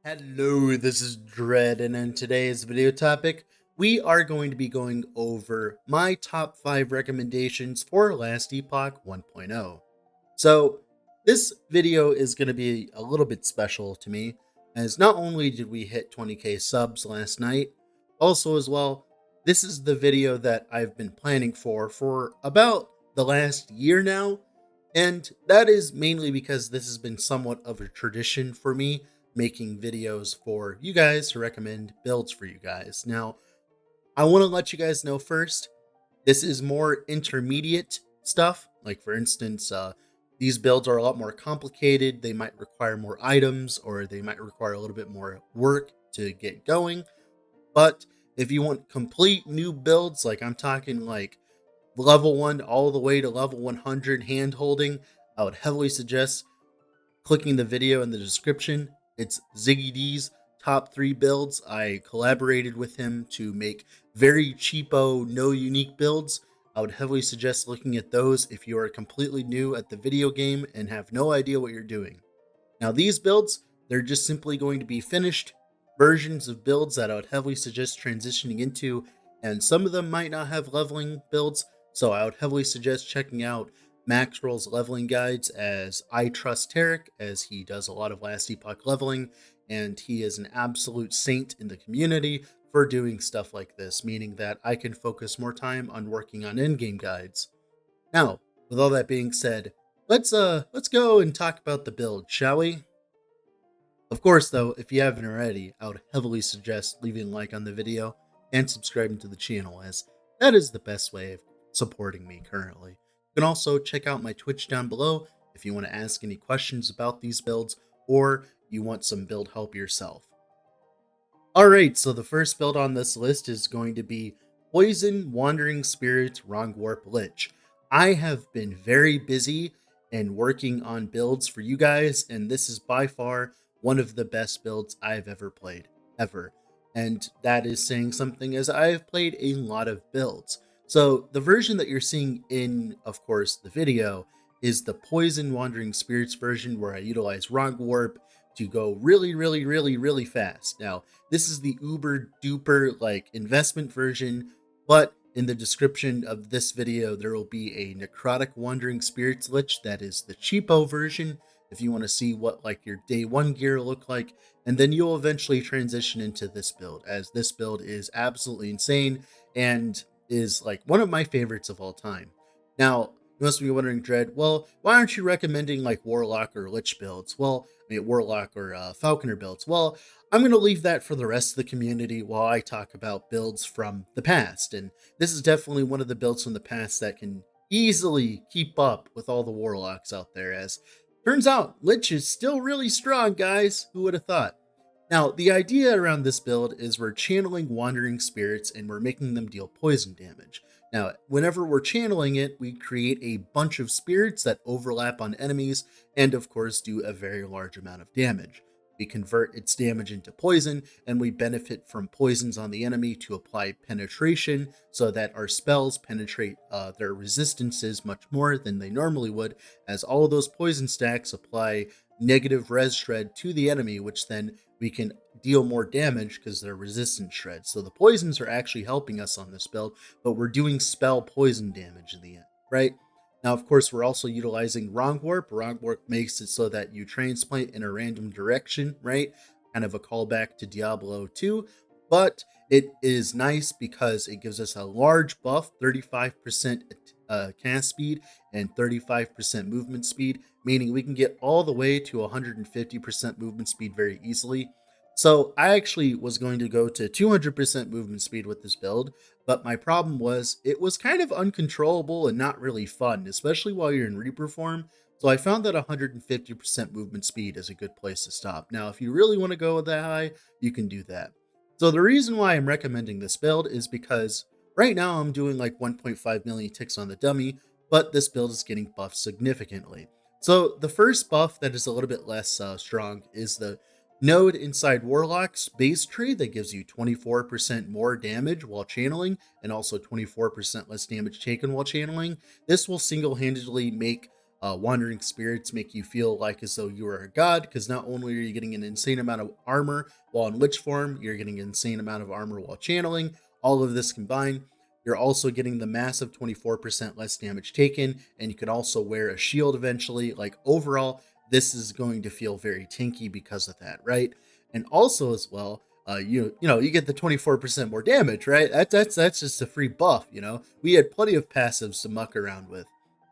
Hello, this is Dread, and in today's video topic, we are going to be going over my top 5 recommendations for Last Epoch 1.0. So, this video is going to be a little bit special to me, as not only did we hit 20k subs last night, also as well, this is the video that I've been planning for about the last year now, and that is mainly because this has been somewhat of a tradition for me making videos for you guys to recommend builds for you guys. Now, I want to let you guys know first, this is more intermediate stuff. Like for instance, these builds are a lot more complicated. They might require more items or they might require a little bit more work to get going. But if you want complete new builds, like I'm talking like level 1 all the way to level 100 hand holding, I would heavily suggest clicking the video in the description. It's Ziggy D's top 3 builds. I collaborated with him to make very cheapo, no unique builds. I would heavily suggest looking at those if you are completely new at the video game and have no idea what you're doing. Now these builds, they're just simply going to be finished versions of builds that I would heavily suggest transitioning into, and some of them might not have leveling builds, so I would heavily suggest checking out Maxroll's Leveling Guides, as I trust Tarek, as he does a lot of Last Epoch leveling, and he is an absolute saint in the community for doing stuff like this, meaning that I can focus more time on working on in-game guides. Now, with all that being said, let's go and talk about the build, shall we? Of course, though, if you haven't already, I would heavily suggest leaving a like on the video and subscribing to the channel, as that is the best way of supporting me currently. You can also check out my Twitch down below if you want to ask any questions about these builds or you want some build help yourself. Alright, so the first build on this list is going to be Poison Wandering Spirit Wrong Warp Lich. I have been very busy and working on builds for you guys, and this is by far one of the best builds I've ever played, ever. And that is saying something, as I've played a lot of builds. So the version that you're seeing in, of course, the video is the Poison Wandering Spirits version, where I utilize Wrong Warp to go really fast. Now, this is the uber duper like investment version, but in the description of this video, there will be a Necrotic Wandering Spirits Lich that is the cheapo version, if you want to see what like your day 1 gear look like, and then you'll eventually transition into this build, as this build is absolutely insane and is like one of my favorites of all time. Now, you must be wondering, Dread, well, why aren't you recommending like Warlock or Lich builds? Well, I mean, Warlock or Falconer builds. Well, I'm going to leave that for the rest of the community while I talk about builds from the past. And this is definitely one of the builds from the past that can easily keep up with all the Warlocks out there, as turns out Lich is still really strong, guys. Who would have thought? Now, the idea around this build is we're channeling wandering spirits and we're making them deal poison damage. Now, whenever we're channeling it, we create a bunch of spirits that overlap on enemies and, of course, do a very large amount of damage. We convert its damage into poison, and we benefit from poisons on the enemy to apply penetration so that our spells penetrate their resistances much more than they normally would, as all of those poison stacks apply negative res shred to the enemy, which then we can deal more damage because they're resistant shreds. So the poisons are actually helping us on this build, but we're doing spell poison damage in the end, right? Now, of course, we're also utilizing Wrong Warp. Wrong Warp makes it so that you transplant in a random direction, right? Kind of a callback to Diablo 2, but it is nice because it gives us a large buff, 35% cast speed and 35% movement speed, meaning we can get all the way to 150% movement speed very easily. So I actually was going to go to 200% movement speed with this build, but my problem was it was kind of uncontrollable and not really fun, especially while you're in Reaper form. So I found that 150% movement speed is a good place to stop. Now, if you really want to go that high, you can do that. So the reason why I'm recommending this build is because right now I'm doing like 1.5 million ticks on the dummy, but this build is getting buffed significantly. So the first buff that is a little bit less strong is the node inside Warlock's base tree that gives you 24% more damage while channeling and also 24% less damage taken while channeling. This will single-handedly make Wandering spirits make you feel like as though you are a god, because not only are you getting an insane amount of armor while in lich form, you're getting an insane amount of armor while channeling. All of this combined, you're also getting the massive 24% less damage taken, and you can also wear a shield eventually. Like overall, this is going to feel very tanky because of that, right? And also as well, you get the 24% more damage, right? That's just a free buff. We had plenty of passives to muck around with.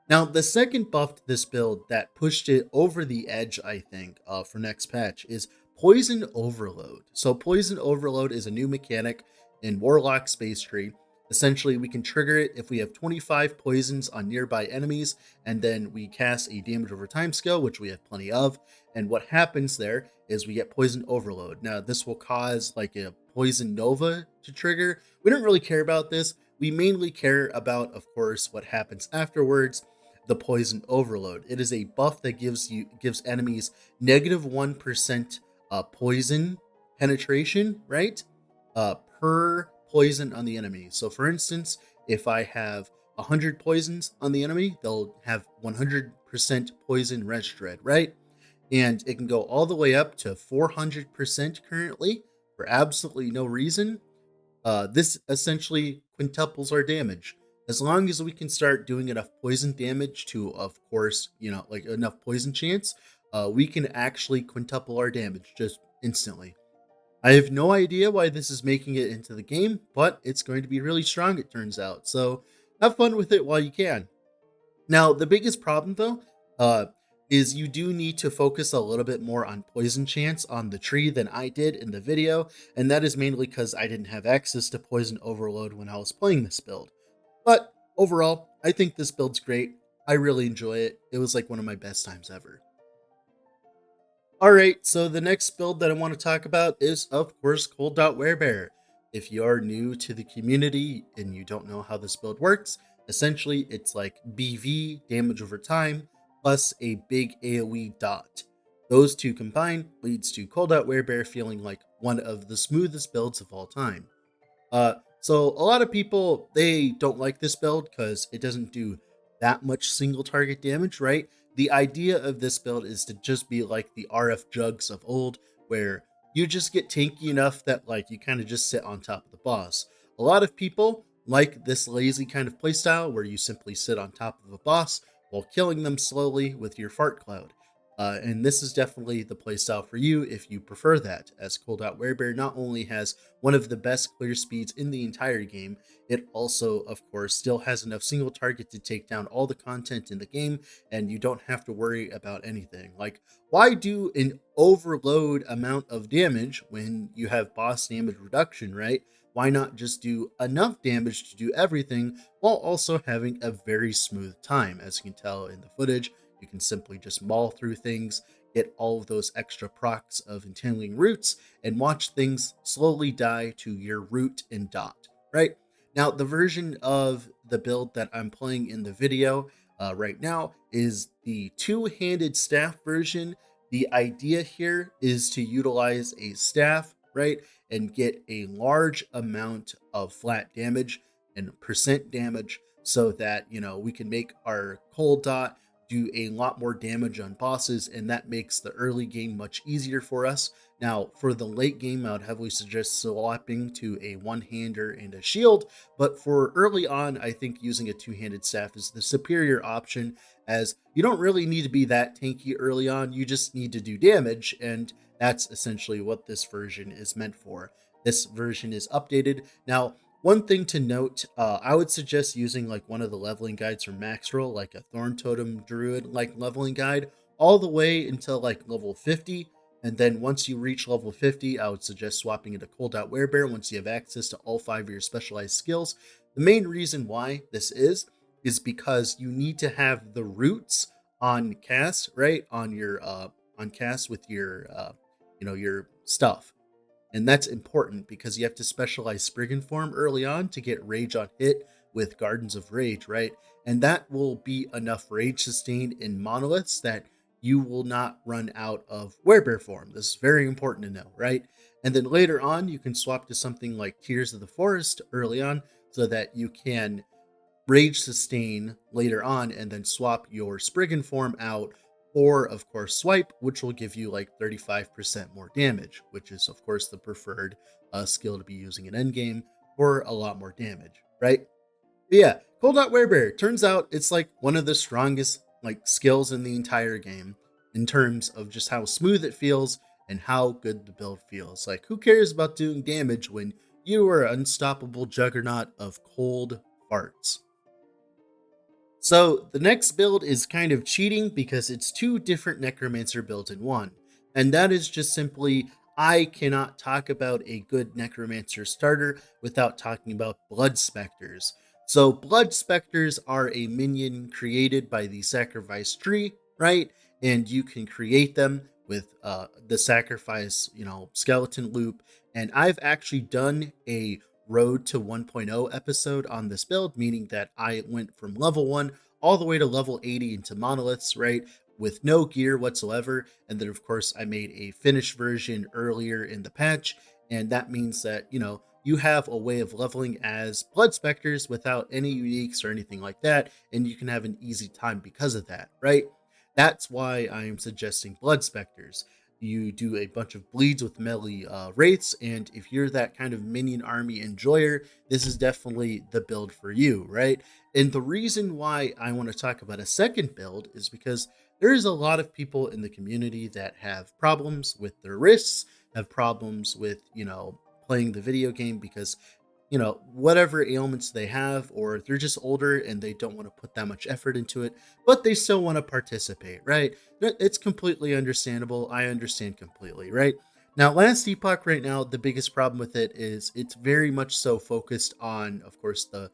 Now, the second buff to this build that pushed it over the edge, I think, for next patch is Poison Overload. So Poison Overload is a new mechanic in Warlock Space Tree. Essentially, we can trigger it if we have 25 poisons on nearby enemies, and then we cast a damage over time skill, which we have plenty of. And what happens there is we get Poison Overload. Now, this will cause like a Poison Nova to trigger. We don't really care about this. We mainly care about, of course, what happens afterwards, the Poison Overload. It is a buff that gives enemies -1% poison penetration, right? Per poison on the enemy. So for instance, if I have 100 poisons on the enemy, they'll have 100% poison reg, right? And it can go all the way up to 400% currently for absolutely no reason. This essentially quintuples our damage. As long as we can start doing enough poison damage to, of course, like enough poison chance, we can actually quintuple our damage just instantly. I have no idea why this is making it into the game, but it's going to be really strong, it turns out. So have fun with it while you can. Now, the biggest problem, though, is you do need to focus a little bit more on poison chance on the tree than I did in the video, and that is mainly because I didn't have access to Poison Overload when I was playing this build. But overall, I think this build's great. I really enjoy it. It was like one of my best times ever. Alright, so the next build that I want to talk about is, of course, Wearbear. If you are new to the community and you don't know how this build works, essentially it's like BV, damage over time, plus a big AoE dot. Those two combined leads to Wearbear feeling like one of the smoothest builds of all time. So a lot of people, they don't like this build because it doesn't do that much single target damage, right? The idea of this build is to just be like the RF jugs of old, where you just get tanky enough that like you kind of just sit on top of the boss. A lot of people like this lazy kind of playstyle where you simply sit on top of a boss while killing them slowly with your fart cloud. And this is definitely the playstyle for you if you prefer that, as Wearbear not only has one of the best clear speeds in the entire game, it also, of course, still has enough single target to take down all the content in the game, and you don't have to worry about anything. Like, why do an overload amount of damage when you have boss damage reduction, right? Why not just do enough damage to do everything while also having a very smooth time? As you can tell in the footage, you can simply just maul through things, get all of those extra procs of entangling roots, and watch things slowly die to your root and dot, right? Now, the version of the build that I'm playing in the video right now is the two-handed staff version. The idea here is to utilize a staff, right, and get a large amount of flat damage and percent damage so that, we can make our cold dot do a lot more damage on bosses, and that makes the early game much easier for us. Now, for the late game, I would heavily suggest swapping to a one-hander and a shield, but for early on, I think using a two-handed staff is the superior option, as you don't really need to be that tanky early on, you just need to do damage, and that's essentially what this version is meant for. This version is updated. Now, one thing to note, I would suggest using like one of the leveling guides from Maxroll, like a Thorn Totem Druid like leveling guide, all the way until like level 50. And then once you reach level 50, I would suggest swapping into Wearbear once you have access to all 5 of your specialized skills. The main reason why this is because you need to have the roots on cast, right? On cast with your your stuff. And that's important because you have to specialize Spriggan form early on to get rage on hit with Gardens of Rage, right? And that will be enough rage sustained in monoliths that you will not run out of werebear form. This is very important to know, right? And then later on, you can swap to something like Tears of the Forest early on so that you can Rage Sustain later on, and then swap your Spriggan form out for, of course, Swipe, which will give you like 35% more damage, which is, of course, the preferred skill to be using in endgame for a lot more damage, right? But yeah, Cold Out Werebear. Turns out it's like one of the strongest like skills in the entire game in terms of just how smooth it feels and how good the build feels. Like, who cares about doing damage when you are an unstoppable juggernaut of cold farts? So the next build is kind of cheating because it's two different Necromancer builds in one. And that is just simply, I cannot talk about a good Necromancer starter without talking about Blood Specters. So Blood Specters are a minion created by the Sacrifice tree, right? And you can create them with the Sacrifice, skeleton loop. And I've actually done a Road to 1.0 episode on this build, meaning that I went from level 1 all the way to level 80 into monoliths, right? With no gear whatsoever. And then, of course, I made a finished version earlier in the patch. And that means that, you have a way of leveling as Blood Specters without any uniques or anything like that. And you can have an easy time because of that, right? That's why I am suggesting Blood Specters. You do a bunch of bleeds with melee wraiths, and if you're that kind of minion army enjoyer, this is definitely the build for you, right? And the reason why I want to talk about a second build is because there's a lot of people in the community that have problems with their wrists, have problems with, playing the video game because whatever ailments they have, or they're just older and they don't want to put that much effort into it, but they still want to participate, right? It's completely understandable. I understand completely, right? Now, Last Epoch right now, the biggest problem with it is it's very much so focused on, of course, the,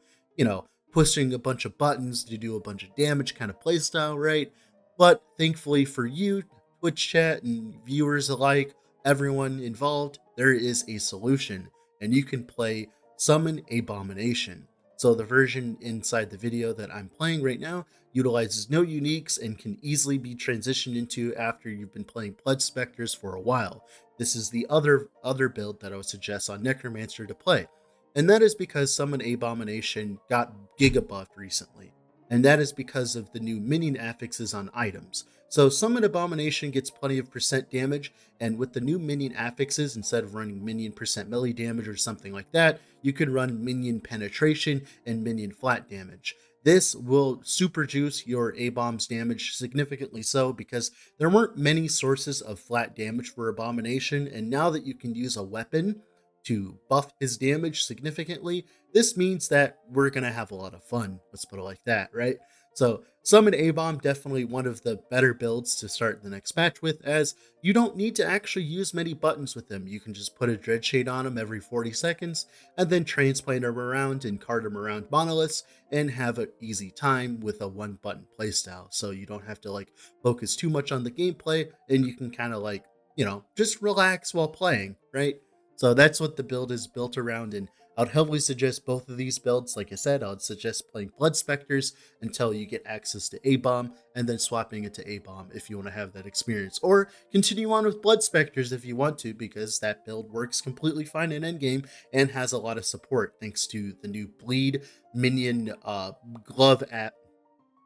pushing a bunch of buttons to do a bunch of damage kind of playstyle, right? But thankfully for you, Twitch chat and viewers alike, everyone involved, there is a solution, and you can play Summon Abomination. So the version inside the video that I'm playing right now utilizes no uniques and can easily be transitioned into after you've been playing Blood Specters for a while. This is the other build that I would suggest on Necromancer to play. And that is because Summon Abomination got giga buffed recently. And that is because of the new minion affixes on items. So Summon Abomination gets plenty of percent damage, and with the new minion affixes, instead of running minion percent melee damage or something like that, you can run minion penetration and minion flat damage. This will super juice your A-bomb's damage significantly so, because there weren't many sources of flat damage for Abomination, and now that you can use a weapon to buff his damage significantly, this means that we're going to have a lot of fun. Let's put it like that, right? So Summon A-Bomb, definitely one of the better builds to start the next patch with, as you don't need to actually use many buttons with him. You can just put a Dread Shade on him every 40 seconds, and then transplant him around and cart him around monoliths, and have an easy time with a one-button playstyle. So you don't have to focus too much on the gameplay, and you can kind of just relax while playing, right? So that's what the build is built around, and I'd heavily suggest both of these builds. Like I said, I'd suggest playing Blood Specters until you get access to A-Bomb, and then swapping it to A-Bomb if you want to have that experience. Or continue on with Blood Specters if you want to, because that build works completely fine in endgame and has a lot of support thanks to the new Bleed Minion glove app.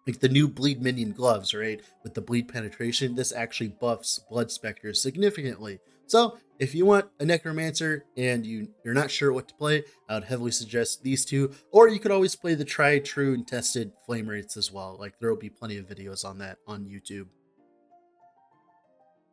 The new Bleed Minion gloves, right? With the Bleed penetration, this actually buffs Blood Specters significantly. So if you want a Necromancer and you're not sure what to play, I would heavily suggest these two. Or you could always play the tried, true, and tested flame rates as well. There will be plenty of videos on that on YouTube.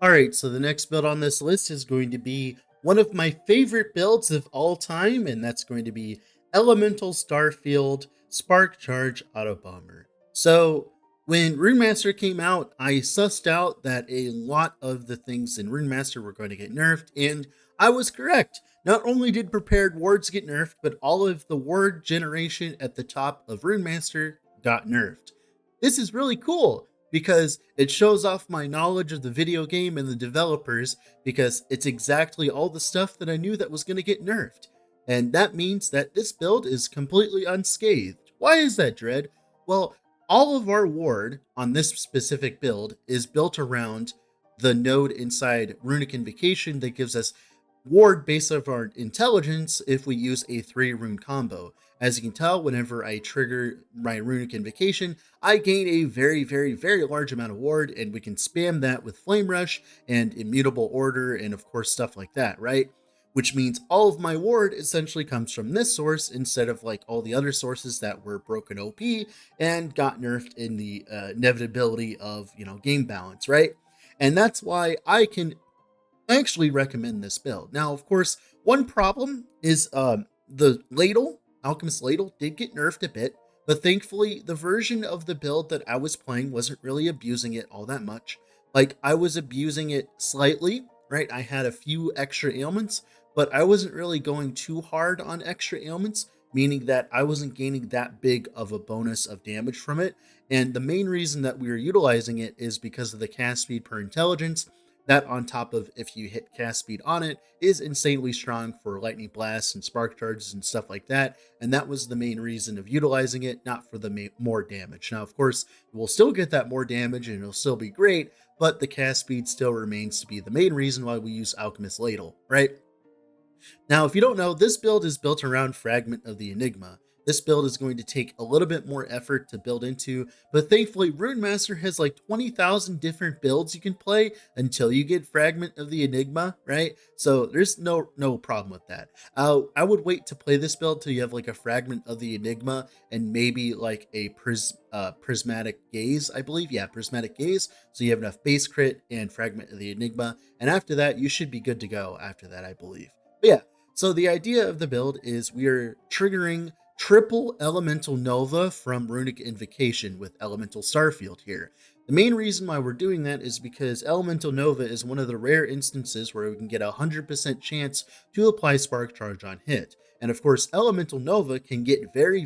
Alright, so the next build on this list is going to be one of my favorite builds of all time, and that's going to be Elemental Starfield Spark Charge Autobomber. So when Rune Master came out, I sussed out that a lot of the things in Rune Master were going to get nerfed, and I was correct. Not only did prepared wards get nerfed, but all of the ward generation at the top of Rune Master got nerfed. This is really cool because it shows off my knowledge of the video game and the developers, because it's exactly all the stuff that I knew that was going to get nerfed. And that means that this build is completely unscathed. Why is that, Dread? Well, all of our ward on this specific build is built around the node inside Runic Invocation that gives us ward based off our intelligence if we use a 3 rune combo. As you can tell, whenever I trigger my runic invocation, I gain a very large amount of ward, and we can spam that with Flame Rush and Immutable Order and of course stuff like that, right? Which means all of my ward essentially comes from this source instead of like all the other sources that were broken OP and got nerfed in the inevitability of, game balance, right? And that's why I actually recommend this build. Now, of course, one problem is the ladle, Alchemist ladle, did get nerfed a bit, but thankfully the version of the build that I was playing wasn't really abusing it all that much. Like, I was abusing it slightly, right? I had a few extra ailments, but I wasn't really going too hard on extra ailments, meaning that I wasn't gaining that big of a bonus of damage from it. And the main reason that we were utilizing it is because of the cast speed per intelligence. That, on top of if you hit cast speed on it, is insanely strong for lightning blasts and spark charges and stuff like that. And that was the main reason of utilizing it, not for the more damage. Now, of course, we'll still get that more damage and it'll still be great, but the cast speed still remains to be the main reason why we use Alchemist Ladle, right? Now, if you don't know, this build is built around Fragment of the Enigma. This build is going to take a little bit more effort to build into, but thankfully Rune Master has like 20,000 different builds you can play until you get Fragment of the Enigma, right? So there's no problem with that. I would wait to play this build till you have like a Fragment of the Enigma and maybe like a Prismatic Gaze, I believe. Yeah, Prismatic Gaze. So you have enough base crit and Fragment of the Enigma, and after that you should be good to go after that, I believe. But yeah, so the idea of the build is we are triggering triple Elemental Nova from Runic Invocation with Elemental Starfield here. The main reason why we're doing that is because Elemental Nova is one of the rare instances where we can get a 100% chance to apply Spark Charge on hit. And of course, Elemental Nova can get very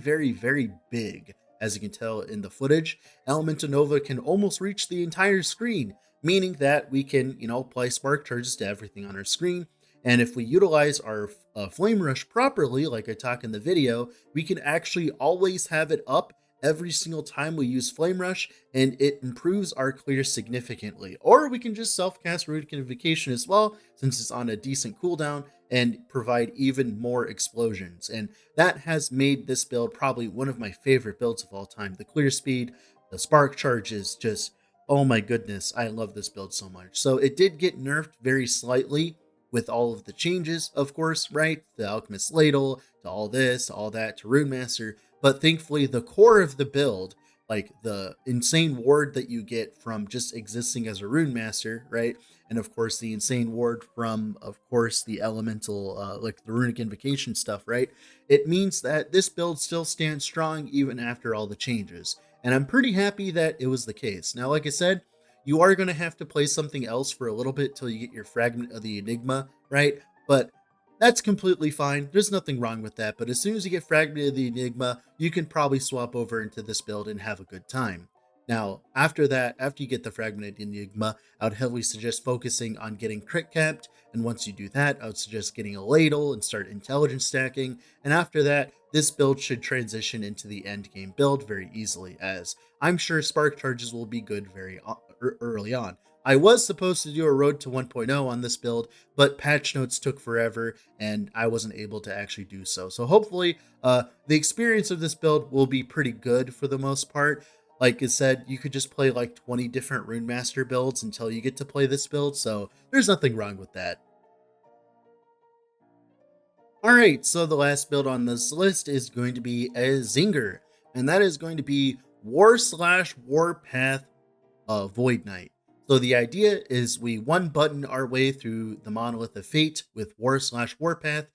big. As you can tell in the footage, Elemental Nova can almost reach the entire screen, meaning that we can, apply Spark Charges to everything on our screen. And if we utilize our Flame Rush properly, like I talk in the video, we can actually always have it up every single time we use Flame Rush, and it improves our clear significantly. Or we can just self-cast Runic Invocation as well, since it's on a decent cooldown, and provide even more explosions. And that has made this build probably one of my favorite builds of all time. The clear speed, the spark charges, just, oh my goodness, I love this build so much. So it did get nerfed very slightly with all of the changes, of course, right? The Alchemist Ladle, to all this, all that, to Rune Master. But thankfully, the core of the build, like the insane ward that you get from just existing as a Rune Master, right? And of course, the insane ward from, of course, the elemental, like the Runic Invocation stuff, right? It means that this build still stands strong even after all the changes. And I'm pretty happy that it was the case. Now, like I said, you are going to have to play something else for a little bit till you get your Fragment of the Enigma, right? But that's completely fine. There's nothing wrong with that. But as soon as you get Fragment of the Enigma, you can probably swap over into this build and have a good time. Now, after that, after you get the Fragment of the Enigma, I would heavily suggest focusing on getting crit capped. And once you do that, I would suggest getting a ladle and start intelligence stacking. And after that, this build should transition into the end game build very easily, as I'm sure spark charges will be good very early on. I was supposed to do a road to 1.0 on this build, but patch notes took forever and I wasn't able to actually do so. So hopefully the experience of this build will be pretty good for the most part. Like I said, you could just play like 20 different Rune Master builds until you get to play this build, so there's nothing wrong with that. Alright, so the last build on this list is going to be a Zinger, and that is going to be War/Warpath Void Knight. So the idea is we one button our way through the Monolith of Fate with War/Warpath.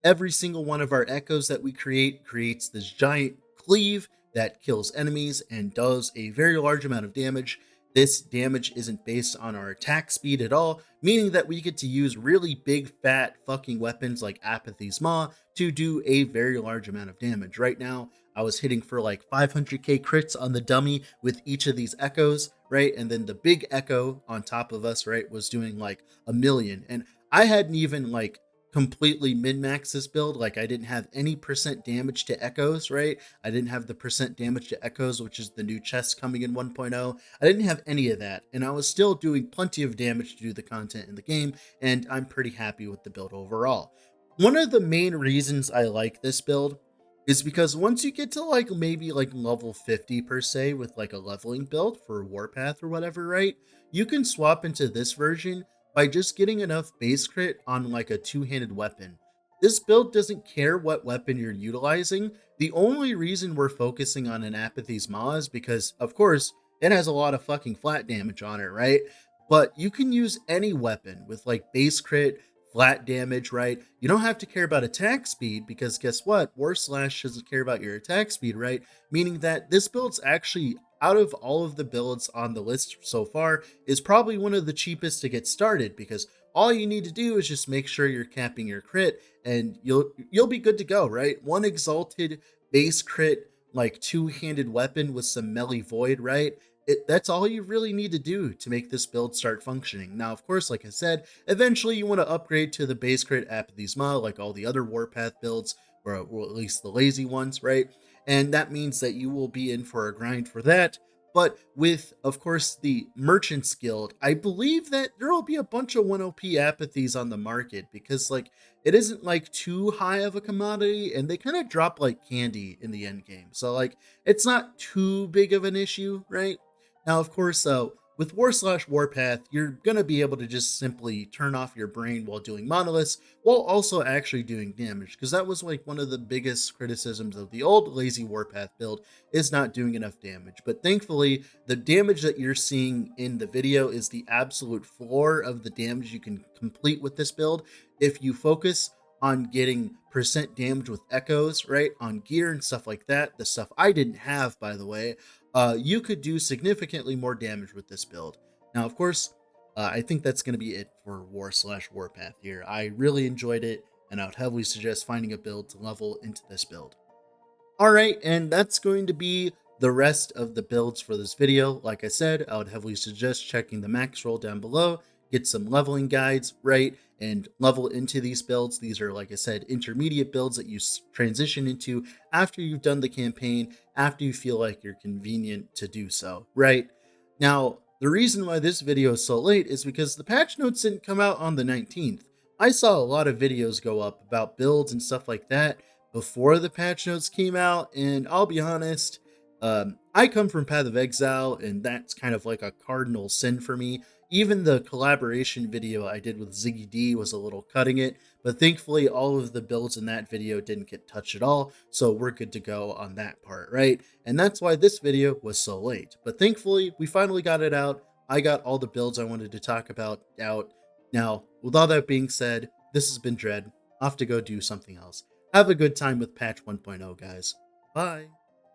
Every single one of our echoes that we create creates this giant cleave that kills enemies and does a very large amount of damage. This damage isn't based on our attack speed at all, meaning that we get to use really big fat fucking weapons like Apathy's Maw to do a very large amount of damage. Right now, I was hitting for like 500k crits on the dummy with each of these echoes, right? And then the big echo on top of us, right, was doing like a million. And I hadn't even like completely min-max this build. Like, I didn't have any percent damage to echoes, right? I didn't have the percent damage to echoes, which is the new chest coming in 1.0. I didn't have any of that, and I was still doing plenty of damage to do the content in the game, and I'm pretty happy with the build overall. One of the main reasons I like this build is because once you get to like maybe like level 50 per se with like a leveling build for warpath or whatever, right? You can swap into this version by just getting enough base crit on like a two-handed weapon. This build doesn't care what weapon you're utilizing. The only reason we're focusing on an Apathy's Maw is because, of course, it has a lot of fucking flat damage on it, right? But you can use any weapon with like base crit, flat damage, right? You don't have to care about attack speed because guess what? War Slash doesn't care about your attack speed, right? Meaning that this build's actually, out of all of the builds on the list so far, is probably one of the cheapest to get started because all you need to do is just make sure you're capping your crit and you'll be good to go, right? One exalted base crit like two-handed weapon with some melee void, right? That's all you really need to do to make this build start functioning. Now, of course, like I said, eventually you want to upgrade to the base crit Apathy's Maw like all the other Warpath builds, or at least the lazy ones, right? And that means that you will be in for a grind for that. But with, of course, the Merchant's Guild, I believe that there will be a bunch of 1OP apathies on the market because, like, it isn't like too high of a commodity and they kind of drop like candy in the end game. So, like, it's not too big of an issue, right? Now, of course, with War/Warpath, you're going to be able to just simply turn off your brain while doing monoliths, while also actually doing damage, because that was like one of the biggest criticisms of the old lazy Warpath build, is not doing enough damage. But thankfully, the damage that you're seeing in the video is the absolute floor of the damage you can complete with this build. If you focus on getting percent damage with echoes, right, on gear and stuff like that, the stuff I didn't have, by the way, you could do significantly more damage with this build. Now, of course, I think that's going to be it for War/Warpath here. I really enjoyed it, and I would heavily suggest finding a build to level into this build. All right, and that's going to be the rest of the builds for this video. Like I said, I would heavily suggest checking the Maxroll down below, get some leveling guides, right, and level into these builds. These are, like I said, intermediate builds that you transition into after you've done the campaign, after you feel like you're convenient to do so, right? Now, the reason why this video is so late is because the patch notes didn't come out on the 19th. I saw a lot of videos go up about builds and stuff like that before the patch notes came out, and I'll be honest, I come from Path of Exile, and that's kind of like a cardinal sin for me. Even the collaboration video I did with Ziggy D was a little cutting it, but thankfully all of the builds in that video didn't get touched at all, so we're good to go on that part, right? And that's why this video was so late. But thankfully, we finally got it out. I got all the builds I wanted to talk about out. Now, with all that being said, this has been Dread. Off to go do something else. Have a good time with patch 1.0, guys. Bye.